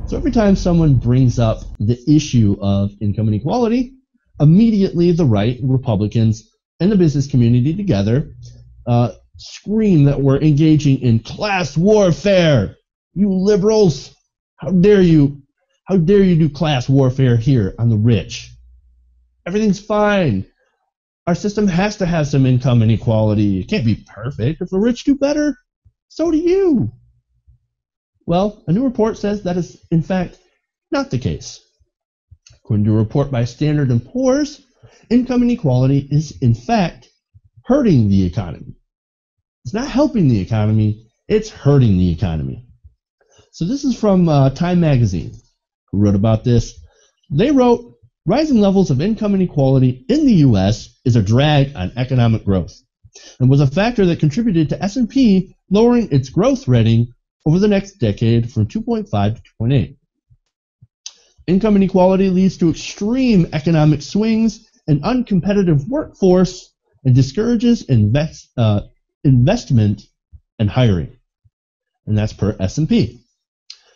So every time someone brings up the issue of income inequality, immediately the right, Republicans, and the business community together scream that we're engaging in class warfare. You liberals, how dare you? How dare you do class warfare here on the rich? Everything's fine. Our system has to have some income inequality. It can't be perfect. If the rich do better, so do you. Well, a new report says that is, in fact, not the case. According to a report by Standard & Poor's, income inequality is, in fact, hurting the economy. It's not helping the economy, it's hurting the economy. So this is from Time Magazine, who wrote about this. They wrote, rising levels of income inequality in the U.S. is a drag on economic growth and was a factor that contributed to S&P lowering its growth rating over the next decade from 2.5 to 2.8. Income inequality leads to extreme economic swings, an uncompetitive workforce, and discourages investment and hiring. And that's per S&P.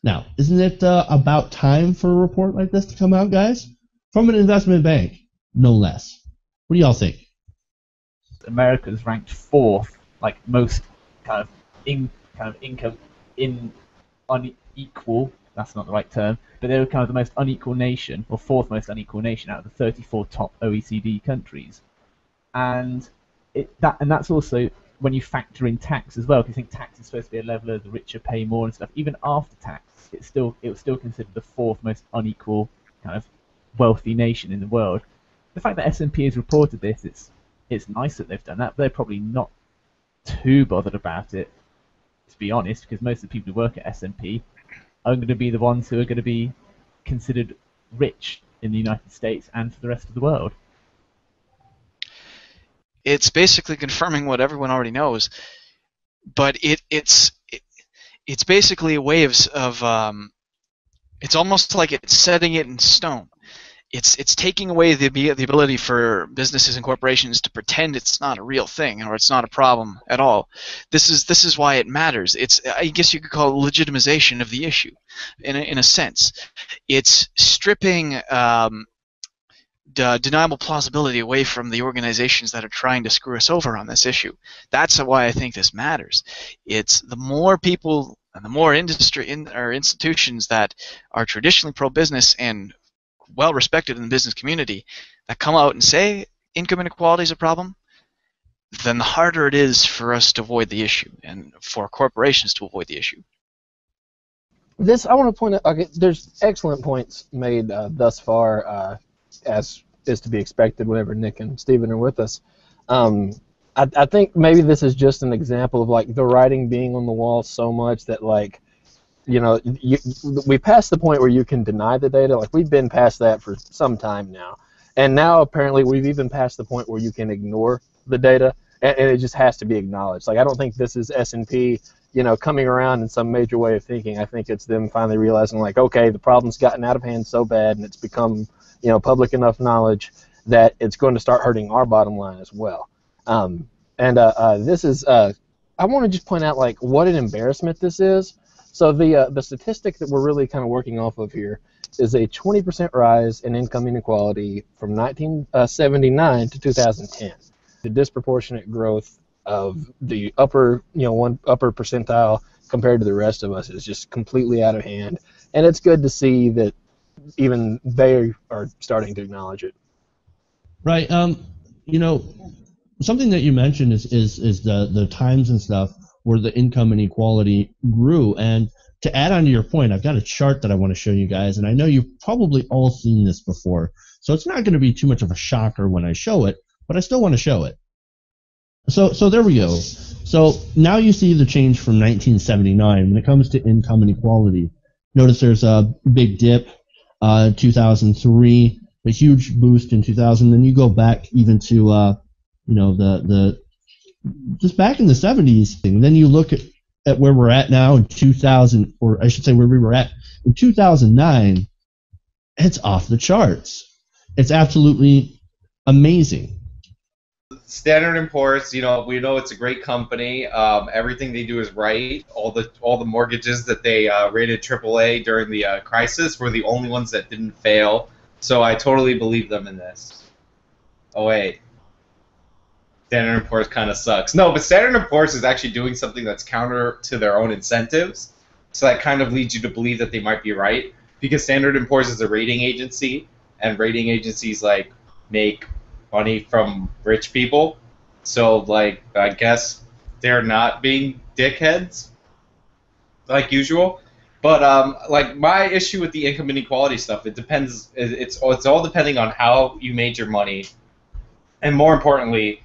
Now, isn't it about time for a report like this to come out, guys? From an investment bank, no less. What do y'all think? America's ranked 4th, like most income unequal. That's not the right term, but they were kind of the most unequal nation, or 4th most unequal nation out of the 34 top OECD countries, and that's also when you factor in tax as well. Because you think tax is supposed to be a leveler, the richer pay more and stuff. Even after tax, it was still considered the 4th most unequal kind of wealthy nation in the world. The fact that S&P has reported this, it's nice that they've done that, but they're probably not too bothered about it, to be honest, because most of the people who work at S&P are going to be the ones who are going to be considered rich in the United States and for the rest of the world. It's basically confirming what everyone already knows, but it's basically a way of it's almost like it's setting it in stone. It's taking away the ability for businesses and corporations to pretend it's not a real thing or it's not a problem at all. This is why it matters. I guess you could call it legitimization of the issue, in a sense. It's stripping deniable plausibility away from the organizations that are trying to screw us over on this issue. That's why I think this matters. It's the more people and the more industry or institutions that are traditionally pro-business and well respected in the business community that come out and say income inequality is a problem, then the harder it is for us to avoid the issue and for corporations to avoid the issue. I want to point out, okay, there's excellent points made thus far, as is to be expected whenever Nick and Stephen are with us. I think maybe this is just an example of like the writing being on the wall so much that, like, you know, we passed the point where you can deny the data. Like, we've been past that for some time now, and now apparently we've even passed the point where you can ignore the data, and it just has to be acknowledged. Like, I don't think this is S&P, you know, coming around in some major way of thinking. I think it's them finally realizing, like, okay, the problem's gotten out of hand so bad, and it's become, you know, public enough knowledge that it's going to start hurting our bottom line as well. This is, I want to just point out, like, what an embarrassment this is. So the statistic that we're really kind of working off of here is a 20% rise in income inequality from 1979 to 2010. The disproportionate growth of the upper percentile compared to the rest of us is just completely out of hand, and it's good to see that even they are starting to acknowledge it. Right. You know, something that you mentioned is the times and stuff where the income inequality grew. And to add on to your point, I've got a chart that I want to show you guys, and I know you've probably all seen this before, so it's not going to be too much of a shocker when I show it, but I still want to show it. So there we go. So now you see the change from 1979 when it comes to income inequality. Notice there's a big dip, 2003, a huge boost in 2000. Then you go back even to you know, the just back in the 70s, and then you look at where we're at now in 2000, or I should say where we were at in 2009. It's off the charts. It's absolutely amazing. Standard & Poor's, we know it's a great company. Everything they do is right. All the mortgages that they rated AAA during the crisis were the only ones that didn't fail. So I totally believe them in this. Oh wait, Standard & Poor's kind of sucks. No, but Standard & Poor's is actually doing something that's counter to their own incentives. So that kind of leads you to believe that they might be right, because Standard & Poor's is a rating agency, and rating agencies make money from rich people. So I guess they're not being dickheads like usual. But my issue with the income inequality stuff, it depends. It's all depending on how you made your money, and more importantly,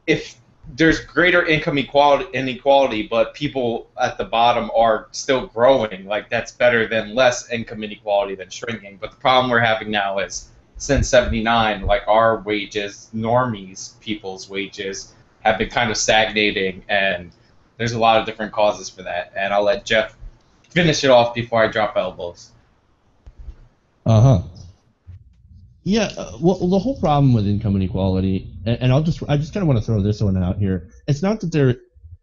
if there's greater income inequality, but people at the bottom are still growing, that's better than less income inequality than shrinking. But the problem we're having now is, since '79, our wages, normies, people's wages, have been kind of stagnating, and there's a lot of different causes for that. And I'll let Jeff finish it off before I drop elbows. Yeah, well, the whole problem with income inequality, and I just kind of want to throw this one out here. It's not that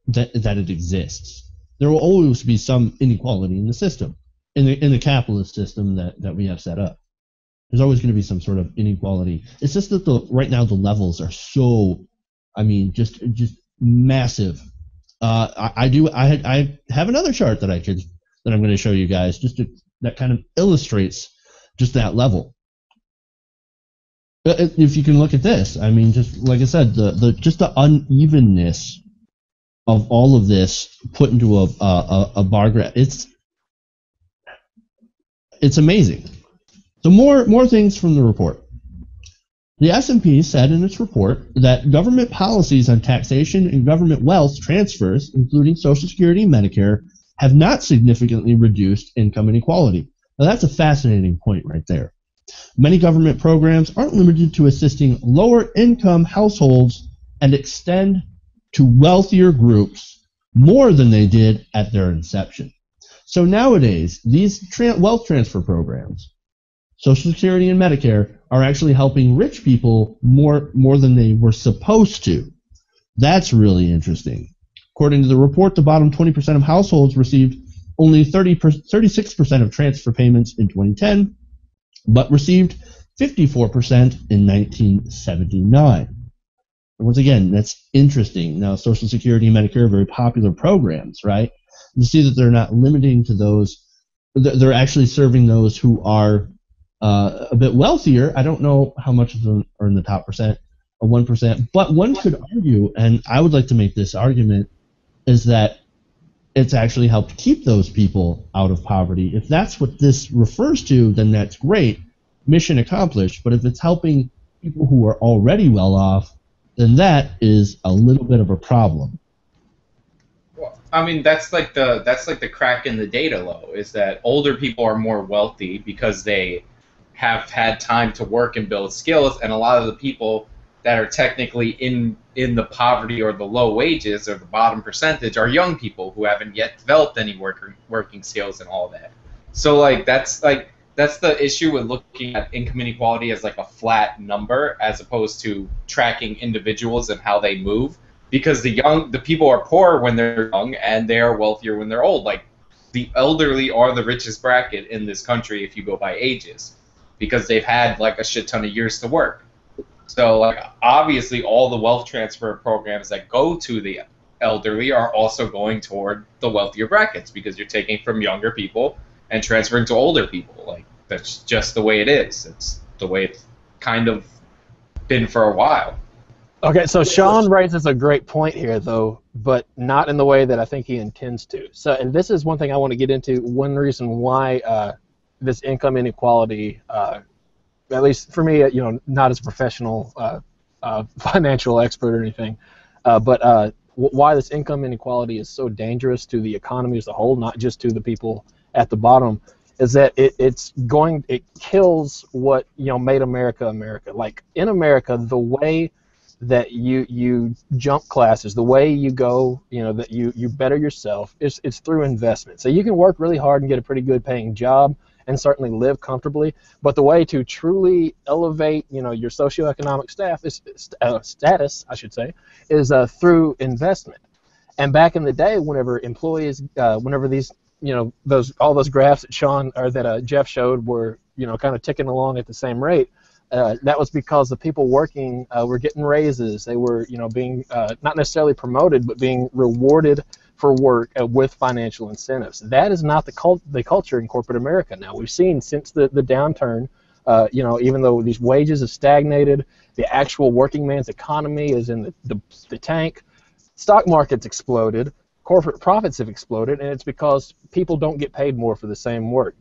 that it exists. There will always be some inequality in the system, in the capitalist system that we have set up. There's always going to be some sort of inequality. It's just that right now the levels are so, just massive. I have another chart that I'm going to show you guys that kind of illustrates just that level. If you can look at this, just like I said, the unevenness of all of this put into a bar graph, it's amazing. So more things from the report. The SNP said in its report that government policies on taxation and government wealth transfers, including Social Security and Medicare, have not significantly reduced income inequality. Now that's a fascinating point right there. Many government programs aren't limited to assisting lower income households and extend to wealthier groups more than they did at their inception. So nowadays, these wealth transfer programs, Social Security and Medicare, are actually helping rich people more than they were supposed to. That's really interesting. According to the report, the bottom 20% of households received only 36% of transfer payments in 2010, but received 54% in 1979. And once again, that's interesting. Now, Social Security and Medicare are very popular programs, right? You see that they're not limiting to those. They're actually serving those who are a bit wealthier. I don't know how much of them are in the top percent or 1%, but one could argue, and I would like to make this argument, is that it's actually helped keep those people out of poverty. If that's what this refers to, then that's great. Mission accomplished. But if it's helping people who are already well off, then that is a little bit of a problem. Well, that's like the crack in the data, though, is that older people are more wealthy because they have had time to work and build skills, and a lot of the people that are technically in the poverty or the low wages or the bottom percentage are young people who haven't yet developed any working skills and all that. So that's the issue with looking at income inequality as a flat number as opposed to tracking individuals and how they move, because the people are poor when they're young and they are wealthier when they're old. The elderly are the richest bracket in this country if you go by ages, because they've had a shit ton of years to work. So obviously all the wealth transfer programs that go to the elderly are also going toward the wealthier brackets, because you're taking from younger people and transferring to older people. That's just the way it is. It's the way it's kind of been for a while. Okay, so Sean raises a great point here, though, but not in the way that I think he intends to. So, and this is one thing I want to get into. One reason why this income inequality, at least for me, not as a professional financial expert or anything, but why this income inequality is so dangerous to the economy as a whole, not just to the people at the bottom, is that it kills what made America America. In America, the way that you jump classes, the way you go, that you better yourself, it's through investment. So you can work really hard and get a pretty good paying job, and certainly live comfortably. But the way to truly elevate, your socioeconomic status, I should say, is through investment. And back in the day, whenever employees, whenever these, all those graphs that Jeff showed were, kind of ticking along at the same rate, that was because the people working were getting raises. They were, being not necessarily promoted, but being rewarded for work with financial incentives. That is not the culture in corporate America now. We've seen since the downturn, even though these wages have stagnated, the actual working man's economy is in the tank. Stock market's exploded. Corporate profits have exploded, and it's because people don't get paid more for the same work,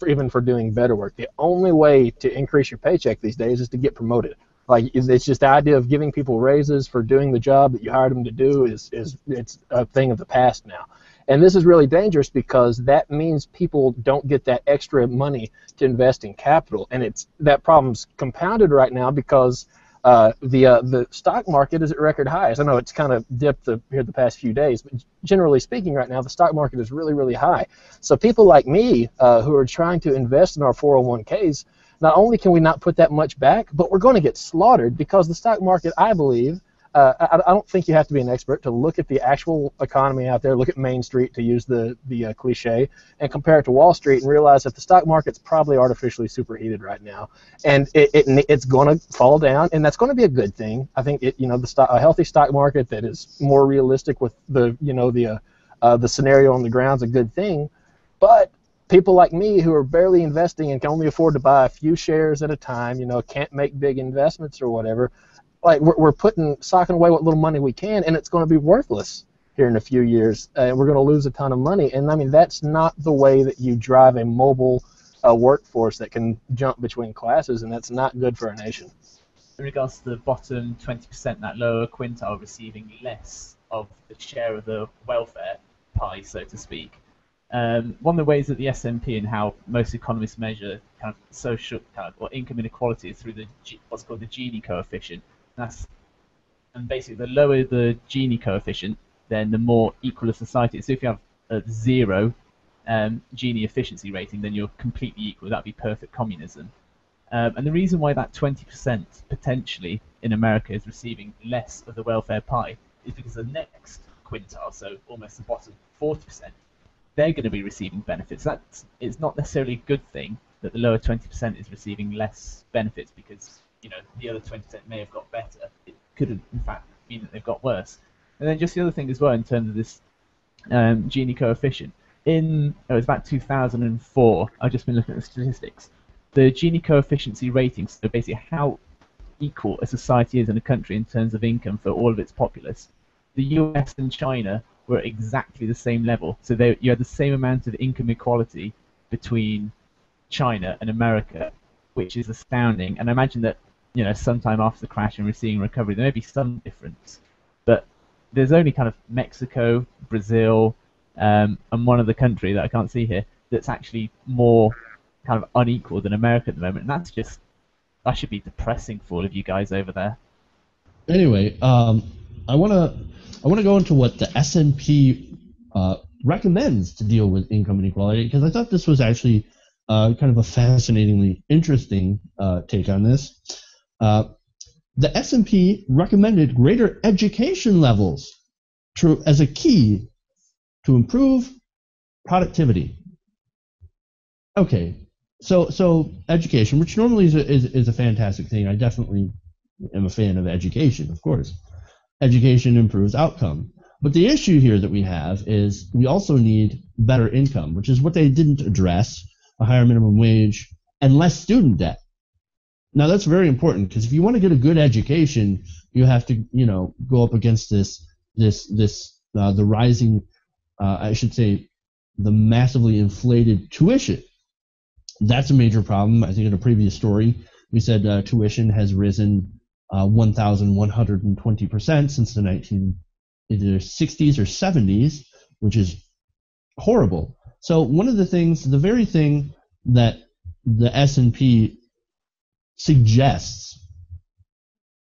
even for doing better work. The only way to increase your paycheck these days is to get promoted. It's just the idea of giving people raises for doing the job that you hired them to do it's a thing of the past now. And this is really dangerous because that means people don't get that extra money to invest in capital, and that problem's compounded right now because the stock market is at record highs. I know it's kind of dipped here the past few days, but generally speaking right now, the stock market is really, really high. So people like me who are trying to invest in our 401ks, not only can we not put that much back, but we're going to get slaughtered because the stock market, I believe, I don't think you have to be an expert to look at the actual economy out there, look at Main Street, to use the cliche, and compare it to Wall Street and realize that the stock market's probably artificially superheated right now, and it's going to fall down, and that's going to be a good thing. I think a healthy stock market that is more realistic with the scenario on the ground is a good thing, but people like me who are barely investing and can only afford to buy a few shares at a time, can't make big investments or whatever. We're socking away what little money we can, and it's going to be worthless here in a few years, and we're going to lose a ton of money. And I mean, that's not the way that you drive a mobile workforce that can jump between classes, and that's not good for a nation. In regards to the bottom 20%, that lower quintile receiving less of the share of the welfare pie, so to speak. One of the ways that the SNP and how most economists measure kind of social or income inequality is through what's called the Gini Coefficient. And basically, the lower the Gini Coefficient, then the more equal a society is. So if you have a 0 Gini efficiency rating, then you're completely equal. That would be perfect communism. And the reason why that 20% potentially in America is receiving less of the welfare pie is because the next quintile, so almost the bottom 40%, they're going to be receiving benefits. It's not necessarily a good thing that the lower 20% is receiving less benefits because the other 20% may have got better. It could have, in fact, mean that they've got worse. And then just the other thing as well in terms of this Gini coefficient. It was about 2004. I've just been looking at the statistics. The Gini coefficiency rating, so basically how equal a society is in a country in terms of income for all of its populace. The US and China were at exactly the same level. So you had the same amount of income equality between China and America, which is astounding. And I imagine that sometime after the crash and we're seeing recovery, there may be some difference. But there's only kind of Mexico, Brazil, and one other country that I can't see here that's actually more kind of unequal than America at the moment. And that should be depressing for all of you guys over there. Anyway, I want to go into what the SNP recommends to deal with income inequality, because I thought this was actually kind of a fascinatingly interesting take on this. The SNP recommended greater education levels as a key to improve productivity. Okay, so education, which normally is a fantastic thing. I definitely am a fan of education, of course. Education improves outcome. But the issue here that we have is we also need better income, which is what they didn't address, a higher minimum wage, and less student debt. Now that's very important, because if you want to get a good education, you have to, go up against the rising, I should say, the massively inflated tuition. That's a major problem. I think in a previous story we said tuition has risen 1,120% since the either 60s or 70s, which is horrible. So one of the things, the very thing that the SNP suggests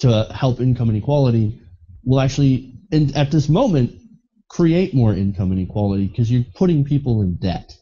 to help income inequality will actually, at this moment, create more income inequality, because you're putting people in debt.